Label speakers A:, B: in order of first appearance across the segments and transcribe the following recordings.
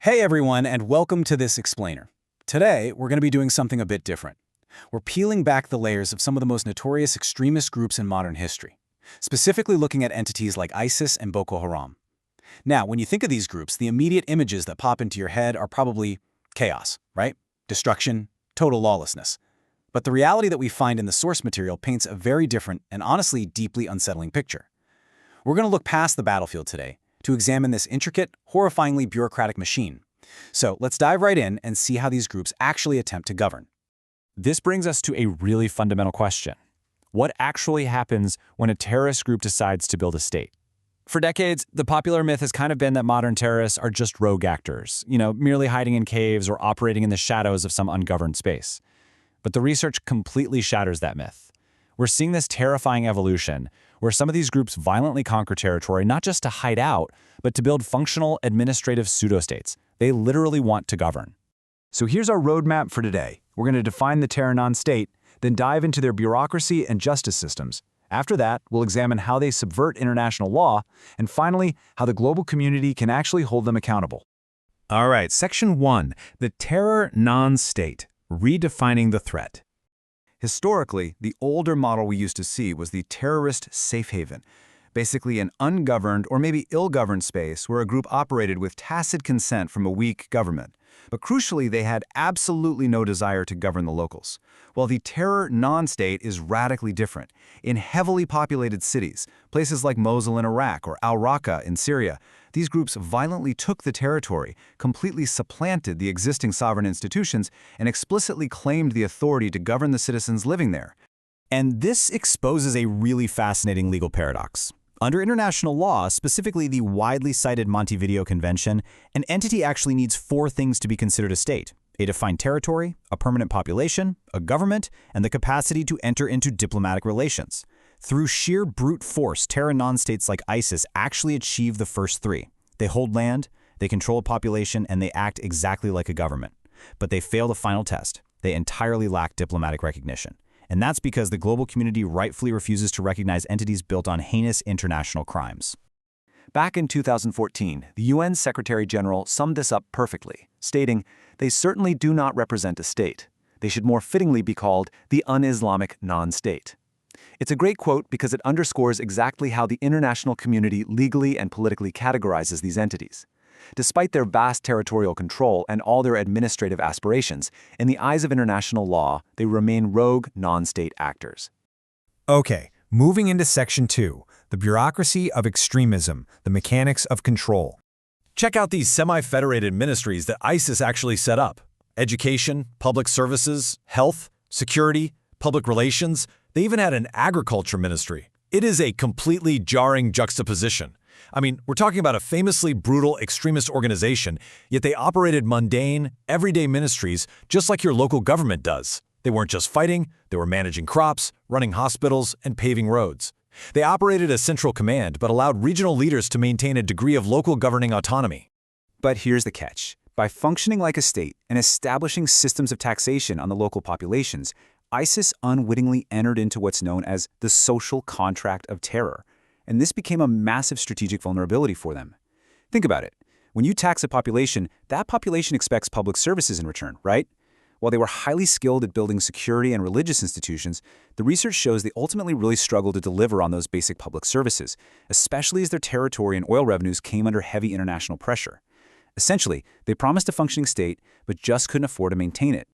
A: Hey everyone, and welcome to this explainer. Today, we're going to be doing something a bit different. We're peeling back the layers of some of the most notorious extremist groups in modern history, specifically looking at entities like ISIS and Boko Haram. Now, when you think of these groups, the immediate images that pop into your head are probably chaos, right? Destruction, total lawlessness. But the reality that we find in the source material paints a very different and honestly deeply unsettling picture. We're going to look past the battlefield today to examine this intricate, horrifyingly bureaucratic machine. So let's dive right in and see how these groups actually attempt to govern.
B: This brings us to a really fundamental question. What actually happens when a terrorist group decides to build a state? For decades, the popular myth has kind of been that modern terrorists are just rogue actors, merely hiding in caves or operating in the shadows of some ungoverned space. But the research completely shatters that myth. We're seeing this terrifying evolution where some of these groups violently conquer territory not just to hide out, but to build functional administrative pseudostates. They literally want to govern.
C: So here's our roadmap for today. We're going to define the terror non-state, then dive into their bureaucracy and justice systems. After that, we'll examine how they subvert international law, and finally, how the global community can actually hold them accountable.
D: All right, Section 1, the terror non-state, redefining the threat.
C: Historically, the older model we used to see was the terrorist safe haven, basically an ungoverned or maybe ill-governed space where a group operated with tacit consent from a weak government. But crucially, they had absolutely no desire to govern the locals. While the terror non-state is radically different. In heavily populated cities, places like Mosul in Iraq or al-Raqqa in Syria, these groups violently took the territory, completely supplanted the existing sovereign institutions, and explicitly claimed the authority to govern the citizens living there.
B: And this exposes a really fascinating legal paradox. Under international law, specifically the widely cited Montevideo Convention, an entity actually needs 4 things to be considered a state: a defined territory, a permanent population, a government, and the capacity to enter into diplomatic relations. Through sheer brute force, terror non-states like ISIS actually achieve the first 3. They hold land, they control a population, and they act exactly like a government. But they fail the final test. They entirely lack diplomatic recognition. And that's because the global community rightfully refuses to recognize entities built on heinous international crimes.
C: Back in 2014, the UN Secretary-General summed this up perfectly, stating, "They certainly do not represent a state. They should more fittingly be called the un-Islamic non-state." It's a great quote because it underscores exactly how the international community legally and politically categorizes these entities. Despite their vast territorial control and all their administrative aspirations, in the eyes of international law, they remain rogue, non-state actors.
D: Okay, moving into Section 2, the bureaucracy of extremism, the mechanics of control. Check out these semi-federated ministries that ISIS actually set up. Education, public services, health, security, public relations. They even had an agriculture ministry. It is a completely jarring juxtaposition. I mean, we're talking about a famously brutal extremist organization, yet they operated mundane, everyday ministries just like your local government does. They weren't just fighting, they were managing crops, running hospitals, and paving roads. They operated a central command but allowed regional leaders to maintain a degree of local governing autonomy.
C: But here's the catch. By functioning like a state and establishing systems of taxation on the local populations, ISIS unwittingly entered into what's known as the social contract of terror. And this became a massive strategic vulnerability for them. Think about it. When you tax a population, that population expects public services in return, right? While they were highly skilled at building security and religious institutions, the research shows they ultimately really struggled to deliver on those basic public services, especially as their territory and oil revenues came under heavy international pressure. Essentially, they promised a functioning state, but just couldn't afford to maintain it.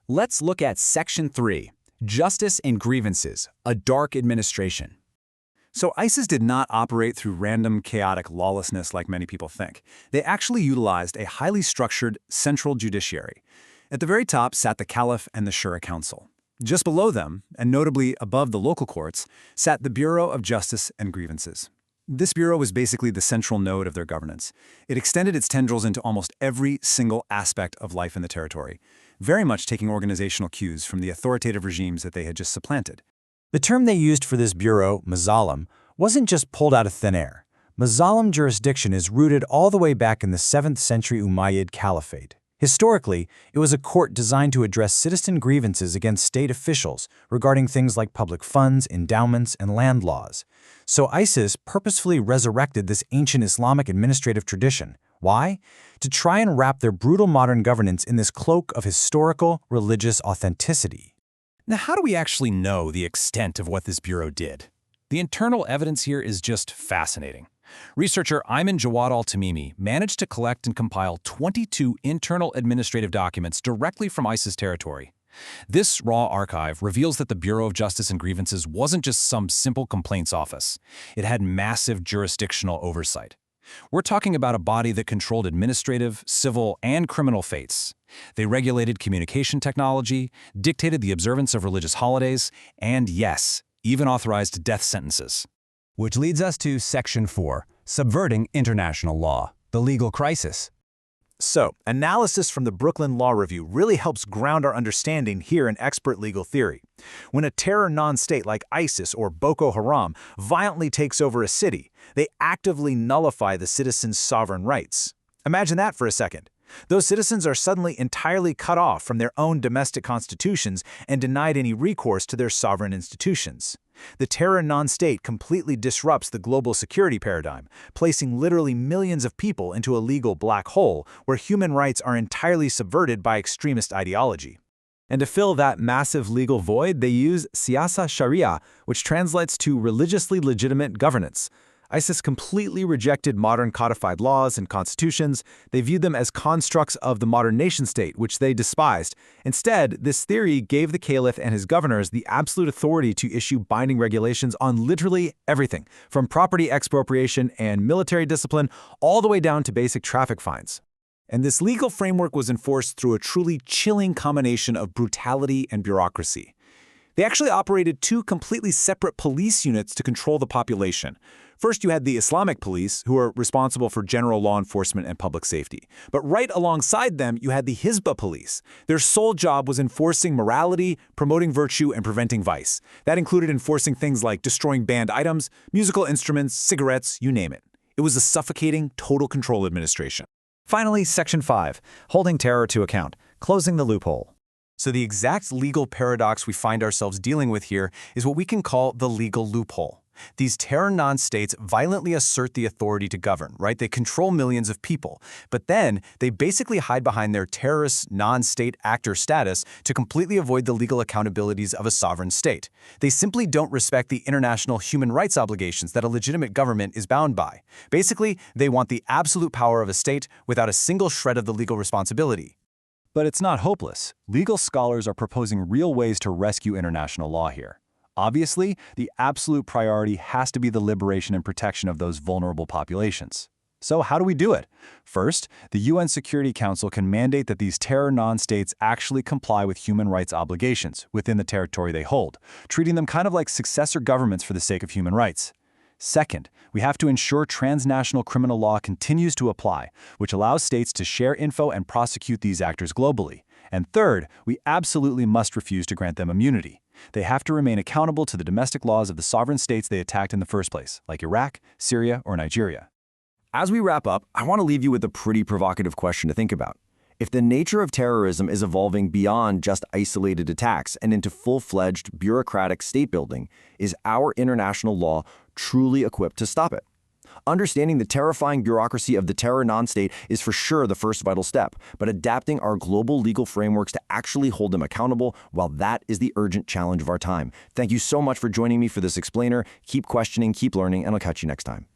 A: Let's look at Section 3, Justice and Grievances, a Dark Administration. So ISIS did not operate through random, chaotic lawlessness like many people think. They actually utilized a highly structured central judiciary. At the very top sat the Caliph and the Shura Council. Just below them, and notably above the local courts, sat the Bureau of Justice and Grievances. This bureau was basically the central node of their governance. It extended its tendrils into almost every single aspect of life in the territory, very much taking organizational cues from the authoritative regimes that they had just supplanted.
B: The term they used for this bureau, Mazalim, wasn't just pulled out of thin air. Mazalim jurisdiction is rooted all the way back in the 7th century Umayyad Caliphate. Historically, it was a court designed to address citizen grievances against state officials regarding things like public funds, endowments, and land laws. So ISIS purposefully resurrected this ancient Islamic administrative tradition,
A: Why? To try and wrap their brutal modern governance in this cloak of historical, religious authenticity.
D: Now, how do we actually know the extent of what this bureau did? The internal evidence here is just fascinating. Researcher Ayman Jawad al-Tamimi managed to collect and compile 22 internal administrative documents directly from ISIS territory. This raw archive reveals that the Bureau of Justice and Grievances wasn't just some simple complaints office. It had massive jurisdictional oversight. We're talking about a body that controlled administrative, civil, and criminal fates. They regulated communication technology, dictated the observance of religious holidays, and yes, even authorized death sentences.
B: Which leads us to Section 4, Subverting International Law, the Legal Crisis.
C: So, analysis from the Brooklyn Law Review really helps ground our understanding here in expert legal theory. When a terror non-state like ISIS or Boko Haram violently takes over a city, they actively nullify the citizens' sovereign rights. Imagine that for a second. Those citizens are suddenly entirely cut off from their own domestic constitutions and denied any recourse to their sovereign institutions. The terror non-state completely disrupts the global security paradigm, placing literally millions of people into a legal black hole where human rights are entirely subverted by extremist ideology.
B: And to fill that massive legal void, they use siyasa sharia, which translates to religiously legitimate governance. ISIS completely rejected modern codified laws and constitutions. They viewed them as constructs of the modern nation-state, which they despised. Instead, this theory gave the caliph and his governors the absolute authority to issue binding regulations on literally everything, from property expropriation and military discipline all the way down to basic traffic fines.
C: And this legal framework was enforced through a truly chilling combination of brutality and bureaucracy. They actually operated two completely separate police units to control the population. First, you had the Islamic police, who are responsible for general law enforcement and public safety. But right alongside them, you had the Hizbah police. Their sole job was enforcing morality, promoting virtue, and preventing vice. That included enforcing things like destroying banned items, musical instruments, cigarettes, you name it. It was a suffocating, total control administration.
B: Finally, Section 5, Holding Terror to Account, Closing the Loophole.
A: So the exact legal paradox we find ourselves dealing with here is what we can call the legal loophole. These terror non-states violently assert the authority to govern, right? They control millions of people, but then they basically hide behind their terrorist non-state actor status to completely avoid the legal accountabilities of a sovereign state. They simply don't respect the international human rights obligations that a legitimate government is bound by. Basically, they want the absolute power of a state without a single shred of the legal responsibility.
B: But it's not hopeless. Legal scholars are proposing real ways to rescue international law here. Obviously, the absolute priority has to be the liberation and protection of those vulnerable populations. So how do we do it? First, the UN Security Council can mandate that these terror non-states actually comply with human rights obligations within the territory they hold, treating them kind of like successor governments for the sake of human rights. Second, we have to ensure transnational criminal law continues to apply, which allows states to share info and prosecute these actors globally. And third, we absolutely must refuse to grant them immunity. They have to remain accountable to the domestic laws of the sovereign states they attacked in the first place, like Iraq, Syria, or Nigeria.
E: As we wrap up, I want to leave you with a pretty provocative question to think about. If the nature of terrorism is evolving beyond just isolated attacks and into full-fledged bureaucratic state building, is our international law truly equipped to stop it? Understanding the terrifying bureaucracy of the terror non-state is for sure the first vital step, but adapting our global legal frameworks to actually hold them accountable, well, that is the urgent challenge of our time. Thank you so much for joining me for this explainer. Keep questioning, keep learning, and I'll catch you next time.